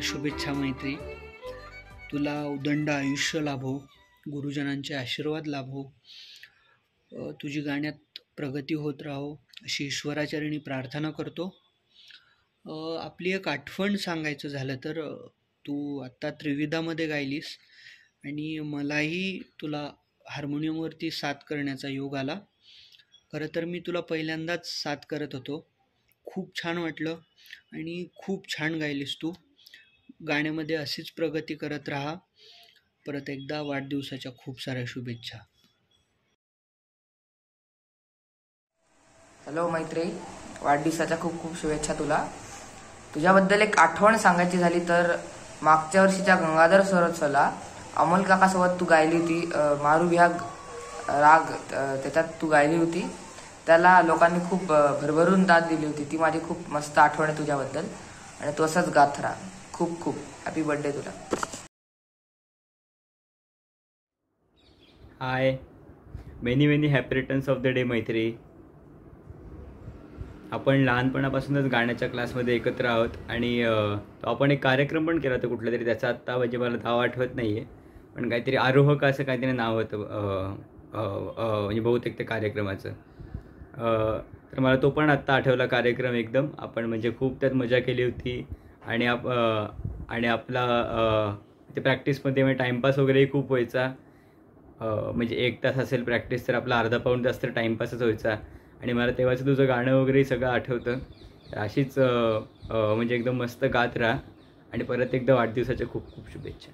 साऱ्या शुभेच्छा मैत्री. तुला उदंड आयुष्य लाभो, गुरुजनांचे आशीर्वाद लाभो, तुझी गाण्यात प्रगती होत राहो अशी ईश्वराचरणी प्रार्थना करतो. आपली एक आठवण सांगायचं झालं तर तू आत्ता त्रिविधामध्ये गायलीस आणि मलाही तुला हार्मोनियमवरती साथ करण्याचा योग आला. खरं तर मी तुला पहिल्यांदाच साथ करत होतो. खूप छान वाटलं आणि खूप छान गायलीस तू. गाण्यामध्ये अशीच प्रगती करत राहा. परत एकदा वाढदिवसाच्या खूप साऱ्या शुभेच्छा. हॅलो मैत्री, वाढदिवसाच्या खूप खूप शुभेच्छा तुला. तुझ्याबद्दल एक आठवण सांगायची झाली तर मागच्या वर्षीच्या गंगाधर सरोत्सवला अमोल काकासोबत तू गायली होती. मारुविहाग राग त्याच्यात तू गायली होती. त्याला लोकांनी खूप भरभरून दाद दिली होती. ती माझी खूप मस्त आठवण आहे तुझ्याबद्दल आणि तू असंच गात राहा. खूप खूप हॅपी बर्थडे तुला. Hi, many happy returns of the day Maitri. आपण लहानपणापासूनच गाण्याच्या क्लासमध्ये एकत्र आहोत आणि आपण एक कार्यक्रम पण केला होता कुठला तरी. त्याचा आत्ता म्हणजे मला नाव आठवत नाही आहे, पण काहीतरी आरोहक असं काहीतरी नाव होतं म्हणजे बहुतेक त्या कार्यक्रमाचं. तर मला तो पण आत्ता आठवला कार्यक्रम एकदम. आपण म्हणजे खूप त्यात मजा केली होती आणि आपला ते प्रॅक्टिसमध्ये म्हणजे टाईमपास वगैरेही खूप व्हायचा. म्हणजे 1 तास असेल प्रॅक्टिस तर आपला अर्धा पाऊण तास तर टाईमपासच व्हायचा. आणि मला तेव्हाचं तुझं गाणं वगैरे सगळं आठवतं. अशीच म्हणजे एकदम मस्त गात राहा आणि परत एकदा वाढदिवसाच्या खूप खूप शुभेच्छा.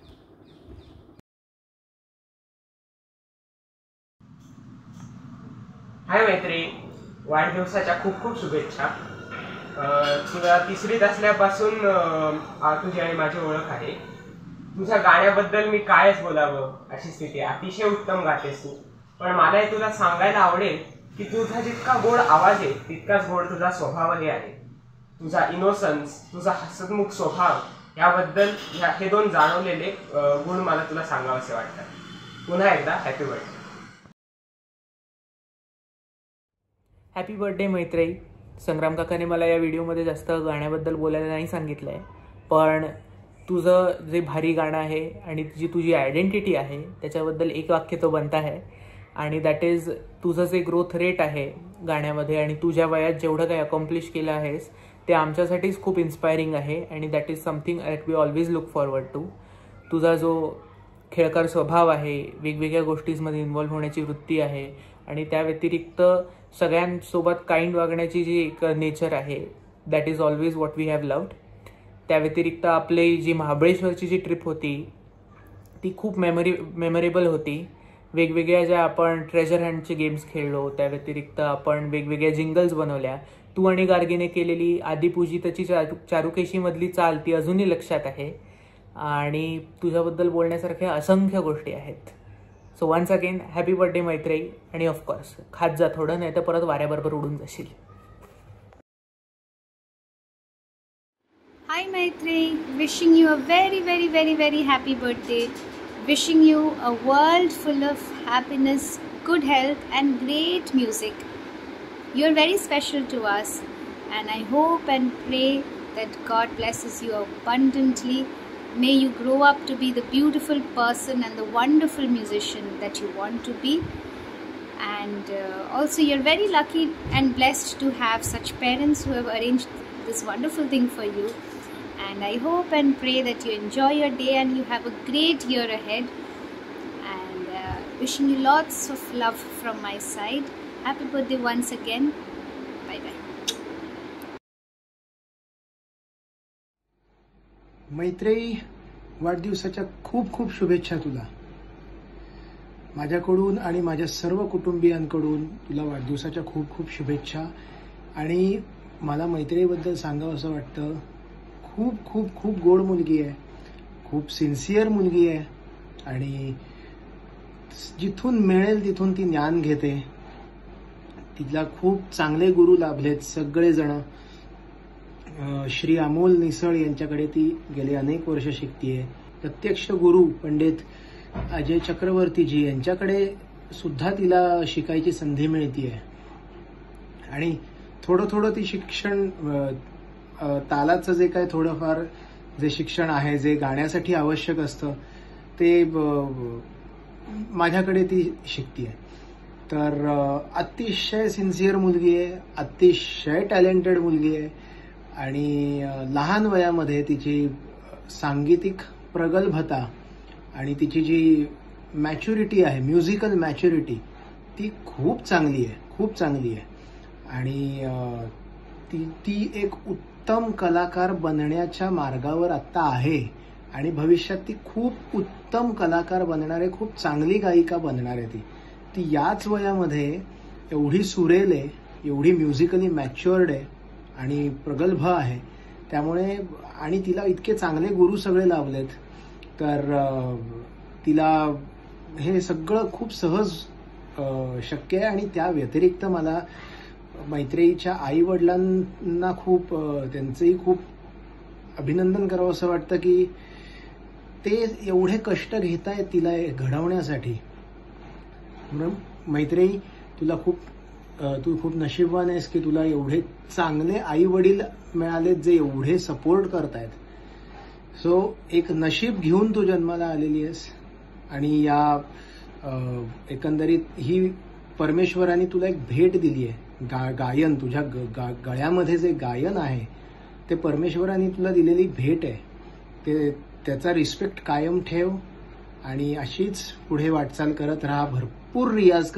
हाय मैत्री, वाढदिवसाच्या खूप खूप शुभेच्छा. तुला 3रीत असल्यापासून तुझी आणि माझी ओळख आहे. तुझ्या गाण्याबद्दल मी कायच बोलावं अशी स्थिती आहे. अतिशय उत्तम गातेस तू. पण मला हे तुला सांगायला आवडेल की तुझा जितका गोड आवाज आहे तितकाच गोड तुझा स्वभावही आहे. तुझा इनोसन्स, तुझा हसतमुख स्वभाव याबद्दल हे 2 जाणवलेले गुण मला तुला सांगावेसे वाटतात. पुन्हा एकदा हॅपी बर्थडे. हॅपी बर्थडे मैत्री. संग्राम काकाने मला या व्हिडिओमध्ये जास्त गाण्याबद्दल बोलायला नाही सांगितलं आहे, पण तुझं जे भारी गाणं आहे आणि तुझी आयडेंटिटी आहे त्याच्याबद्दल एक वाक्य तो बनता आहे आणि दॅट इज तुझं जे ग्रोथ रेट आहे गाण्यामध्ये आणि तुझ्या वयात जेवढं काही अकॉम्प्लिश केलं आहेस ते आमच्यासाठीच खूप इन्स्पायरिंग आहे आणि that is something that we always look forward to. तुझा जो खेळकर स्वभाव आहे, वेगवेगळ्या गोष्टींमध्ये इन्व्हॉल्व्ह होण्याची वृत्ती आहे आणि त्या व्यतिरिक्त सगळ्यांसोबत काइंड वागण्याची जी एक नेचर आहे that is always what we have loved. त्या व्यतिरिक्त आपली जी महाबळेश्वरची जी ट्रिप होती ती खूप मेमोरेबल होती. वेगवेगळ्या ज्या आपण ट्रेजर हंटचे गेम्स खेळलो, त्या व्यतिरिक्त आपण वेगवेगळ्या जिंगल्स बनवल्या. तू आणि गार्गीने केलेली आदिपूजितची चारुकेशीमधली चाल ती अजूनही लक्षात आहे आणि तुझ्याबद्दल बोलण्यासारख्या असंख्य गोष्टी आहेत. So once again happy birthday Maitri. आणि ऑफकोर्स खात जा थोडं, नाही तर परत वाऱ्याबरोबर उडून जाशील. Hi Maitri, wishing you a very happy birthday. Wishing you a world full of happiness, good health and great music. You're very special to us and I hope and pray that God blesses you abundantly. May you grow up to be the beautiful person and the wonderful musician that you want to be. And also you're very lucky and blessed to have such parents who have arranged this wonderful thing for you. And I hope and pray that you enjoy your day and you have a great year ahead. And wishing you lots of love from my side. Happy birthday once again. Bye bye. मैत्री, वाढदिवसाच्या खूप खूप शुभेच्छा तुला. माझ्याकडून आणि माझ्या सर्व कुटुंबियांकडून तुला वाढदिवसाच्या खूप खूप शुभेच्छा. आणि मला मैत्रीबद्दल सांगावं असं वाटतं, खूप खूप खूप गोड मुलगी आहे, खूप सिन्सिअर मुलगी आहे आणि जिथून मिळेल तिथून ती ज्ञान घेते. तिला खूप चांगले गुरु लाभलेत सगळेजण. श्री अमोल निसळ यांच्याकडे ती गेली अनेक वर्ष शिकतीये. प्रत्यक्ष गुरु पंडित अजय चक्रवर्तीजी यांच्याकडे सुद्धा तिला शिकायची संधी मिळतीये. आणि थोडं थोडं ती शिक्षण तालाचं जे काय थोडंफार जे शिक्षण आहे, जे गाण्यासाठी आवश्यक असतं ते माझ्याकडे ती शिकतीये. तर अतिशय सिन्सिअर मुलगी आहे, अतिशय टॅलेंटेड मुलगी आहे आणि लहान वयामध्ये तिची सांगीतिक प्रगल्भता आणि तिची जी मॅच्युरिटी आहे, म्युझिकल मॅच्युरिटी, ती खूप चांगली आहे आणि ती एक उत्तम कलाकार बनण्याच्या मार्गावर आत्ता आहे आणि भविष्यात ती खूप उत्तम कलाकार बनणार आहे, खूप चांगली गायिका बनणार आहे. ती याच वयामध्ये एवढी सुरेल आहे, एवढी म्युझिकली मॅच्युअर्ड आहे आणि प्रगल्भ आहे. त्यामुळे आणि तिला इतके चांगले गुरु सगळे लावलेत, तर तिला हे सगळं खूप सहज शक्य आहे. आणि त्या व्यतिरिक्त मला मैत्रेयीच्या आई वडिलांना त्यांचंही खूप अभिनंदन करावं असं वाटतं की ते एवढे कष्ट घेत आहेत तिला घडवण्यासाठी. मैत्रेयी, तू खूप नशीबवान आहेस की तुला एवढे चांगले आई वडील मिळालेत जे एवढे सपोर्ट करतायत. सो एक नशीब घेऊन तू जन्माला आलेली आहेस आणि या एकंदरीत ही परमेश्वराने तुला एक भेट दिली आहे. गायन, तुझ्या गळ्यामध्ये जे गायन आहे ते परमेश्वराने तुला दिलेली भेट आहे. त्याचा रिस्पेक्ट कायम ठेव आणि अशीच पुढे वाटचाल करत राहा. भरपूर रियाज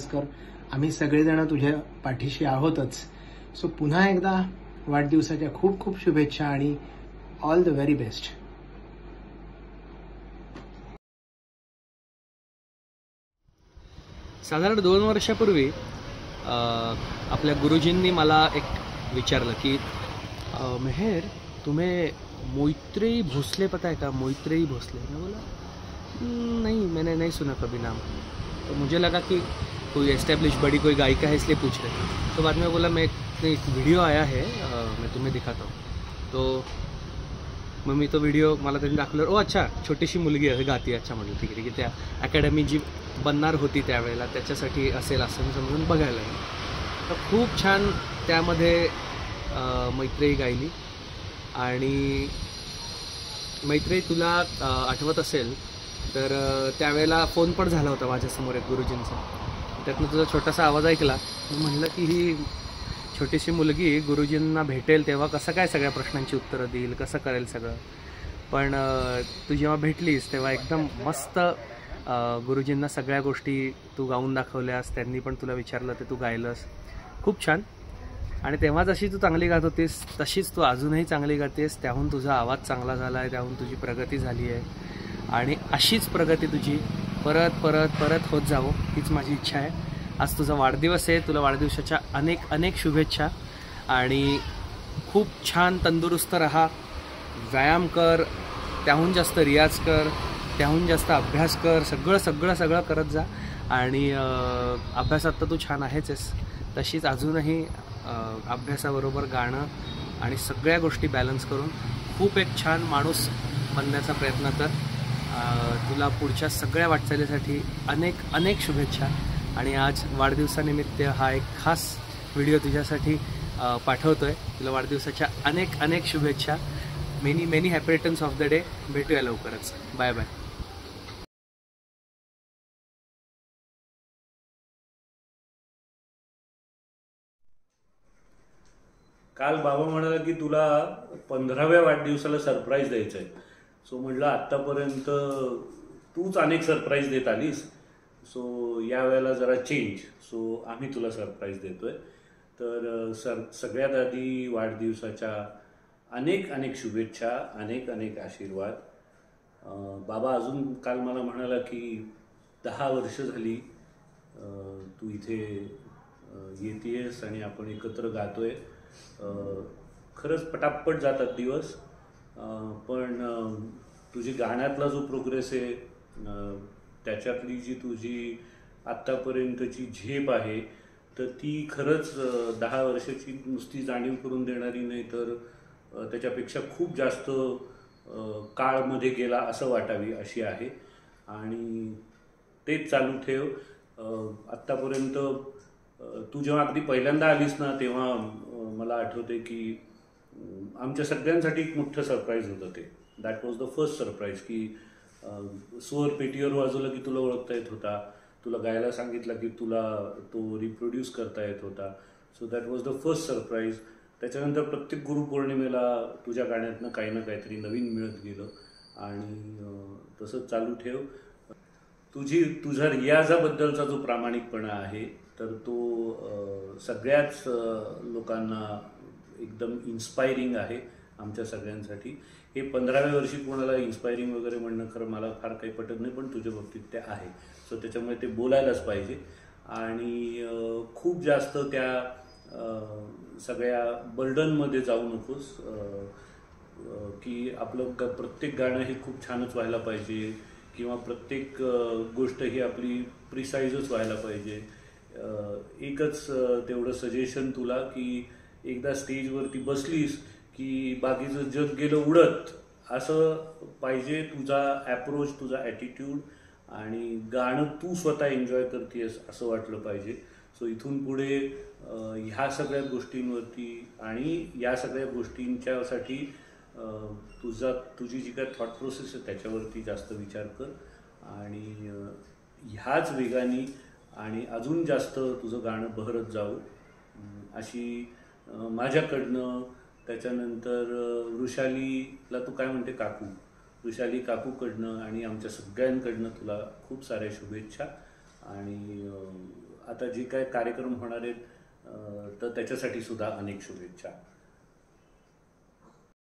कर. आम्ही सगळेजण तुझ्या पाठीशी आहोतच. सो पुन्हा एकदा वाढदिवसाच्या खूप खूप शुभेच्छा आणि ऑल द व्हेरी बेस्ट. साधारण 2 वर्षापूर्वी आपल्या गुरुजींनी मला एक विचारलं की मेहर, तुम्हें मोइत्रेयी भोसले पता है का? मोइत्रेयी भोसले. मैं बोला नहीं, मैंने नहीं सुना कभी नाम. तो मुझे लगा कि कोई एस्टेब्लिश बड़ी कोई गायिका है इसलिए पूछ रहे. तो बाद में बोला मैं एक वीडियो आया है, मैं तुम्हें दिखाता हूँ. तो मग मी तो व्हिडिओ मला त्यांनी दाखवल्यावर, ओ अच्छा, छोटीशी मुलगी आहे गाती. अच्छा म्हटलं ठीक आहे, त्या अकॅडमी जी बनणार होती त्यावेळेला त्याच्यासाठी असेल असं मी समजून बघायला गेलो. तर खूप छान त्यामध्ये मैत्रेयी गायली. आणि मैत्रेयी, तुला आठवत असेल तर त्यावेळेला फोन पण झाला होता माझ्यासमोर एक गुरुजींचा. त्यातनं तुझा छोटासा आवाज ऐकला. मी म्हणलं की ही छोटीशी मुलगी गुरुजींना भेटेल तेव्हा कसं काय सगळ्या प्रश्नांची उत्तरं देईल, कसं करेल सगळं. पण तू जेव्हा भेटलीस तेव्हा एकदम मस्त गुरुजींना सगळ्या गोष्टी तू गाऊन दाखवल्यास. त्यांनी पण तुला विचारलं ते तू गायलंस. खूप छान. आणि तेव्हा जशी तू चांगली गात होतीस तशीच तू अजूनही चांगली गातेस. त्याहून तुझा आवाज चांगला झाला आहे, त्याहून तुझी प्रगती झाली आहे आणि अशीच प्रगती तुझी परत परत परत होत जावं हीच माझी इच्छा आहे. आज तुझा वाढदिवस आहे. तुला वाढदिवसाच्या अनेक अनेक शुभेच्छा आणि खूप छान तंदुरुस्त राहा. व्यायाम कर, त्याहून जास्त रियाज कर, त्याहून जास्त अभ्यास कर. सगळं करत जा. आणि अभ्यासात तर तू छान आहेच. तशीच अजूनही अभ्यासाबरोबर गाणं आणि सगळ्या गोष्टी बॅलन्स करून खूप एक छान माणूस बनण्याचा प्रयत्न कर. तुला पुढच्या सगळ्या वाटचालीसाठी अनेक अनेक शुभेच्छा. आणि आज वाढदिवसानिमित्त हा एक खास व्हिडिओ तुझ्यासाठी पाठवतोय. तुला वाढदिवसाच्या अनेक अनेक शुभेच्छा. Many many happy returns of the day. भेटूया लवकरच. Bye bye. काल बाबा म्हणाला की तुला 15व्या वाढदिवसाला सरप्राईज द्यायचं आहे. सो म्हटलं आत्तापर्यंत तूच अनेक सरप्राईज देत आलीस. सो यावेळेला जरा चेंज. सो आम्ही तुला सरप्राईज देतोय. तर सगळ्यात आधी वाढदिवसाच्या अनेक अनेक शुभेच्छा, अनेक अनेक आशीर्वाद. बाबा अजून काल मला म्हणाला की 10 वर्ष झाली तू इथे येतेस आणि आपण एकत्र गातोय. खरंच पटापट जातात दिवस. पण तुझी गाण्यातला जो प्रोग्रेस आहे, त्याच्यातली जी तुझी आत्तापर्यंतची झेप आहे, तर ती खरंच 10 वर्षाची नुसती जाणीव करून देणारी नाही, तर त्याच्यापेक्षा खूप जास्त काळमध्ये गेला असं वाटावी अशी आहे. आणि तेच चालू ठेव. आत्तापर्यंत तू जेव्हा अगदी पहिल्यांदा आलीस ना, तेव्हा मला आठवते की आमच्या सगळ्यांसाठी एक मोठं सरप्राईज होतं ते. That was the first surprise की स्वर पेटीवर वाजवलं की तुला ओळखता येत होता, तुला गायला सांगितलं की तुला तो रिप्रोड्यूस करता येत होता. So that was the first surprise. त्याच्यानंतर प्रत्येक गुरुपौर्णिमेला तुझ्या गाण्यातनं काही ना काहीतरी नवीन मिळत गेलं आणि तसंच चालू ठेव. तुझ्या रियाजाबद्दलचा जो प्रामाणिकपणा आहे तर तो सगळ्याच लोकांना एकदम इन्स्पायरिंग आहे आमच्या सगळ्यांसाठी. हे 15व्या वर्षी कोणाला इन्स्पायरिंग वगैरे म्हणणं खरं मला फार काही पटत नाही, पण तुझ्या बाबतीत ते आहे. सो त्याच्यामुळे ते बोलायलाच पाहिजे. आणि खूप जास्त त्या सगळ्या बर्डनमध्ये जाऊ नकोस की आपलं प्रत्येक गाणं हे खूप छानच व्हायला पाहिजे किंवा प्रत्येक गोष्ट ही आपली प्रिसाईजच व्हायला पाहिजे. एकच तेवढं सजेशन तुला की एकदा स्टेजवरती बसलीस की बाकीचं जग गेलं उडत असं पाहिजे तुझा ॲप्रोच, तुझा ॲटिट्यूड. आणि गाणं तू स्वतः एन्जॉय करतेस असं वाटलं पाहिजे. सो इथून पुढे ह्या सगळ्या गोष्टींवरती आणि या सगळ्या गोष्टींच्यासाठी तुझी जी काय थॉट प्रोसेस आहे त्याच्यावरती जास्त विचार कर. आणि ह्याच वेगाने आणि अजून जास्त तुझं गाणं बहरत जावं अशी माझ्याकडनं. त्याच्यानंतर वृषालीला तू काय म्हणते, वृषाली काकूकडनं आणि आमच्या सगळ्यांकडनं तुला खूप साऱ्या शुभेच्छा. आणि आता जे काय कार्यक्रम होणार आहेत तर त्याच्यासाठी सुद्धा अनेक शुभेच्छा.